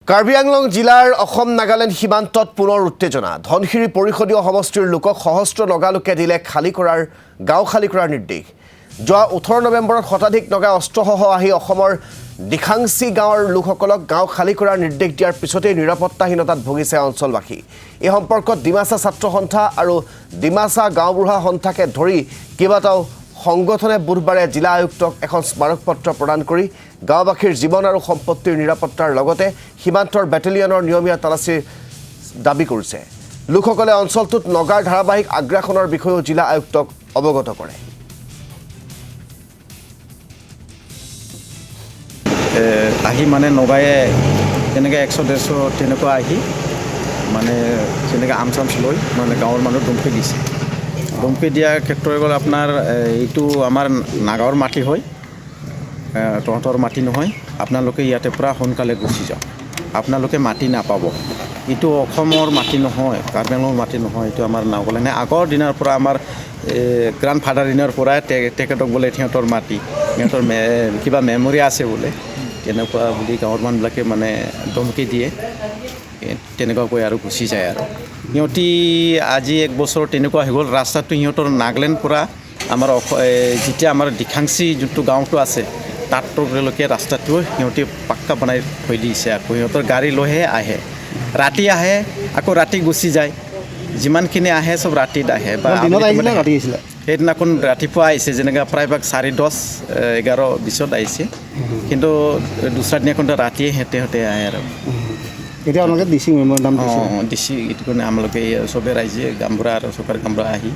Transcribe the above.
কাৰ্বি আংলং জিলাৰ অসম নাগালেণ্ড সীমান্তত পুনৰ উত্তেজনা ধনশিৰি পৰিষদীয় সমষ্টিৰ লোকক সহস্ৰ নগালোকে দিলে গাঁও খালী কৰাৰ নিৰ্দেশ যোৱা 18 নৱেম্বৰত শতাধিক নগা অস্ত্ৰসহ আহি অসমৰ দিখাংচি গাঁৱৰ লোকসকলক গাঁও খালী কৰাৰ নিৰ্দেশ দিয়াৰ পিছতেই নিৰাপত্তাহীনতাত ভুগিছে অঞ্চলবাসী এই সম্পৰ্কত ডিমাচা ছাত্ৰ সন্থা আৰু ডিমাচা গাঁওবুঢ়া সন্থাকে ধৰি কেইবাটাও সংগঠনে বুধবাৰে জিলা আয়ুক্তক এখন স্মাৰক পত্ৰ প্ৰদান কৰি গাঁওবাসীৰ জীৱন আৰু সম্পত্তিৰ নিৰাপত্তাৰ লগতে সীমান্তৰ বেটেলিয়নৰ নিয়মীয়া তালাচীৰ দাবী কৰিছে লোকসকলে অঞ্চলটোত নগাৰ ধাৰাবাহিক আগ্ৰাসনৰ বিষয়েও জিলা আয়ুক্তক অৱগত কৰে আহি মানে নগায়ে তেনেকৈ 100-150 তেনেকুৱা আহি মানে যেনেকৈ আমচামচ লৈ মানে গাঁৱৰ মানুহ দুমকি দিছে দুমকি দিয়া ক্ষেত্ৰত গ'ল আপোনাৰ এইটো আমাৰ নাগাঁৱৰ মাটি হয় তহঁতৰ মাটি নহয় আপোনালোকে ইয়াতে পৰা সোনকালে গুচি যাওক আপোনালোকে মাটি নাপাব এইটো অসমৰ মাটি নহয় কাৰ্বি আংলঙৰ মাটি নহয় এইটো আমাৰ নাগালেণ্ডে আগৰ দিনৰ পৰা আমাৰ গ্ৰাণ্ড ফাদাৰ দিনৰ পৰাই তেখেতক বোলে সিহঁতৰ মাটি সিহঁতৰ কিবা মেমৰি আছে বোলে তেনেকুৱা বুলি গাঁৱৰ মানুহবিলাকে মানে ধমকি দিয়ে তেনেকুৱাকৈ আৰু গুচি যায় আৰু সিহঁতি আজি 1 বছৰ তেনেকুৱা হৈ গ'ল ৰাস্তাটো সিহঁতৰ নাগালেণ্ড পৰা আমাৰ যেতিয়া আমাৰ দিখাংচি যোনটো গাঁৱটো আছে তাতলৈকে ৰাস্তাটো সিহঁতি পাক্কা বনাই থৈ দিছে আকৌ সিহঁতৰ গাড়ী লৈহে আহে ৰাতি আহে আকৌ ৰাতি গুচি যায় যিমানখিনি আহে চব ৰাতিত আহে বা সেইদিনাখন ৰাতিপুৱা আহিছে যেনেকৈ প্ৰায়ভাগ 10:30-11:20 আহিছে কিন্তু দুসৰা দিনাখন ৰাতিয়ে সিহঁতে আহে আৰু এতিয়া আপোনালোকে ডিচি মেম'ৰ নাম দিছে ডিচি এইটো কাৰণে আমালোকে চবে ৰাইজে গাঁওবুঢ়া আৰু চৰকাৰ গাঁওবুঢ়া আহি